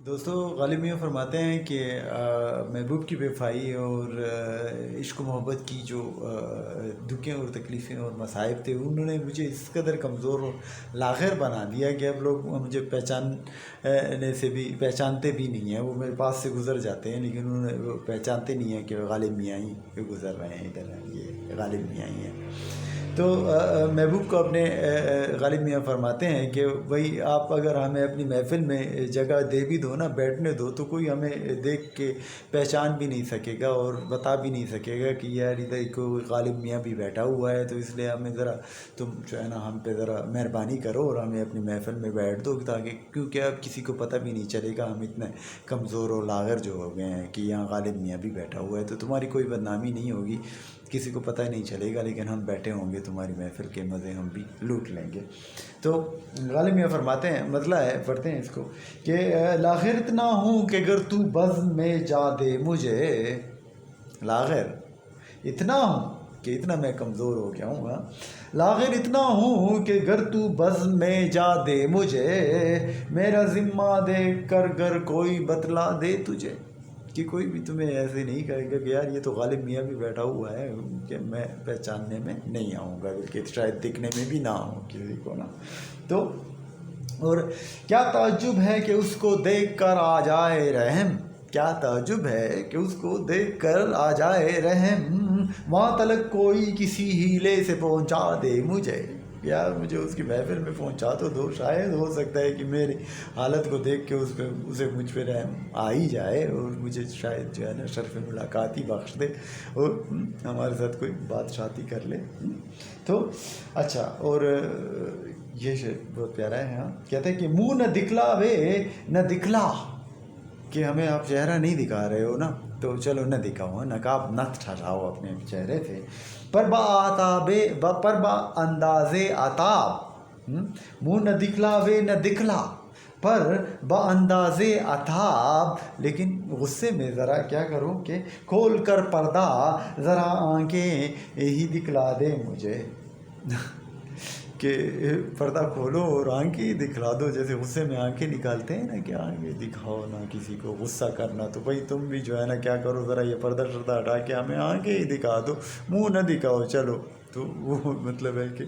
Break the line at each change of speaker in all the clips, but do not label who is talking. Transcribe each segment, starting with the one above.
دوستو غالب میاں فرماتے ہیں کہ محبوب کی بے وفائی اور عشق و محبت کی جو دکھیں اور تکلیفیں اور مصائب تھے انہوں نے مجھے اس قدر کمزور اور لاغر بنا دیا کہ اب لوگ مجھے پہچاننے سے بھی پہچانتے بھی نہیں ہیں. وہ میرے پاس سے گزر جاتے ہیں لیکن انہوں نے وہ پہچانتے نہیں ہیں کہ غالب میاں ہی گزر رہے ہیں ادھر. یہ غالب میاں ہی ہیں. تو محبوب کو اپنے غالب میاں فرماتے ہیں کہ بھائی آپ اگر ہمیں اپنی محفل میں جگہ دے بھی دو نا، بیٹھنے دو، تو کوئی ہمیں دیکھ کے پہچان بھی نہیں سکے گا اور بتا بھی نہیں سکے گا کہ یار ادھر کوئی غالب میاں بھی بیٹھا ہوا ہے. تو اس لیے ہمیں ذرا تم جو ہے نا ہم پہ ذرا مہربانی کرو اور ہمیں اپنی محفل میں بیٹھ دو، تاکہ کیونکہ اب کسی کو پتہ بھی نہیں چلے گا ہم اتنے کمزور اور لاغر جو ہو گئے ہیں کہ یہاں غالب میاں بھی بیٹھا ہوا ہے. تو تمہاری کوئی بدنامی نہیں ہوگی، کسی کو پتہ نہیں چلے گا، لیکن ہم بیٹھے ہوں گے تمہاری محفل کے مزے ہم بھی لوٹ لیں گے. تو غالب میاں فرماتے ہیں، مسئلہ ہے، پڑھتے ہیں اس کو کہ لاغر اتنا ہوں کہ اگر تو بزم میں جا دے مجھے، لاغر اتنا ہوں کہ اتنا میں کمزور ہو گیا ہوں. لاغر اتنا ہوں کہ گر تو بزم میں جا دے مجھے، میرا ذمہ دے کر گر کوئی بتلا دے تجھے. کہ کوئی بھی تمہیں ایسے نہیں کہے گا کہ یار یہ تو غالب میاں بھی بیٹھا ہوا ہے، کہ میں پہچاننے میں نہیں آؤں گا، بلکہ شاید دکھنے میں بھی نہ آؤں کسی کو نا. تو اور کیا تعجب ہے کہ اس کو دیکھ کر آ جائے رحم، کیا تعجب ہے کہ اس کو دیکھ کر آ جائے رحم، وہاں تلک کوئی کسی ہیلے سے پہنچا دے مجھے. یار مجھے اس کی محفل میں پہنچا تو دو، شاید ہو سکتا ہے کہ میری حالت کو دیکھ کے اسے مجھ پہ رحم آ ہی جائے اور مجھے شاید جو ہے نا شرف ملاقات ہی بخش دے اور ہمارے ساتھ کوئی بات شاتی کر لے. تو اچھا، اور یہ شعر بہت پیارا ہے. ہاں کہتے ہیں کہ منہ نہ دکھلاوے نہ دکھلا، کہ ہمیں آپ چہرہ نہیں دکھا رہے ہو نا، تو چلو نہ دکھاؤ، نقاب نہ ٹھہراؤ اپنے چہرے سے. پر با انداز عتاب، منہ نہ دکھلاوے نہ دکھلا پر با انداز عتاب، لیکن غصے میں ذرا کیا کرو کہ کھول کر پردہ ذرا آنکھیں ہی دکھلا دے مجھے. کہ پردہ کھولو اور آنکھیں دکھلا دو، جیسے غصے میں آنکھیں نکالتے ہیں نا کہ آنکھیں دکھاؤ نا کسی کو غصہ کرنا. تو بھائی تم بھی جو ہے نا کیا کرو، ذرا یہ پردہ شردہ ہٹا کے ہمیں آنکھیں ہی دکھا دو، منہ نہ دکھاؤ. چلو تو وہ مطلب ہے کہ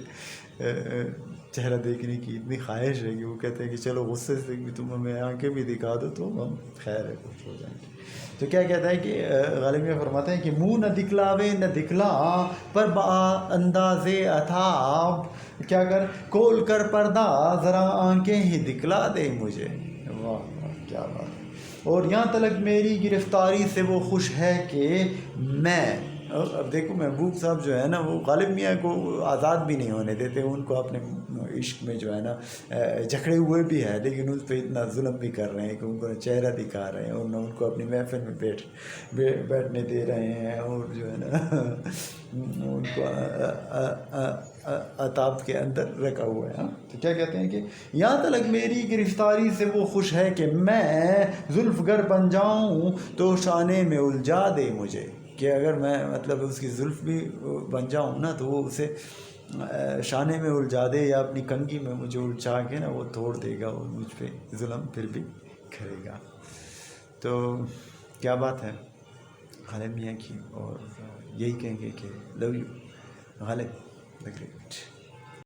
چہرہ دیکھنے کی اتنی خواہش ہے کہ وہ کہتے ہیں کہ چلو غصے سے بھی تم ہمیں آنکھیں بھی دکھا دو تو ہم خیر ہے خوش ہو جائیں گے. تو کیا کہتا ہے کہ غالب میاں فرماتے ہیں کہ منہ نہ دکھلاوے نہ دکھلا پر با انداز عتاب، کیا کر کھول کر پردہ ذرا آنکھیں ہی دکھلا دے مجھے. واہ واہ کیا بات ہے. اور یہاں تلک میری گرفتاری سے وہ خوش ہے کہ میں، اب دیکھو محبوب صاحب جو ہے نا وہ غالب میاں کو آزاد بھی نہیں ہونے دیتے، ان کو اپنے عشق میں جو ہے نا جکڑے ہوئے بھی ہیں، لیکن ان پہ اتنا ظلم بھی کر رہے ہیں کہ ان کو چہرہ دکھا رہے ہیں اور نہ ان کو اپنی محفل میں بیٹھنے دے رہے ہیں، اور جو ہے نا ان کو عتاب کے اندر رکھا ہوا ہے. تو کیا کہتے ہیں کہ یہاں تلک میری گرفتاری سے وہ خوش ہے کہ میں زلف گر بن جاؤں تو شانے میں الجھا دے مجھے. کہ اگر میں مطلب اس کی زلف بھی بن جاؤں نا تو وہ اسے شانے میں الجھا دے، یا اپنی کنگھی میں مجھے الجھا کے نا وہ توڑ دے گا اور مجھ پہ ظلم پھر بھی کرے گا. تو کیا بات ہے غالب میاں کی، اور یہی کہیں گے کہ love you Ghalib the great.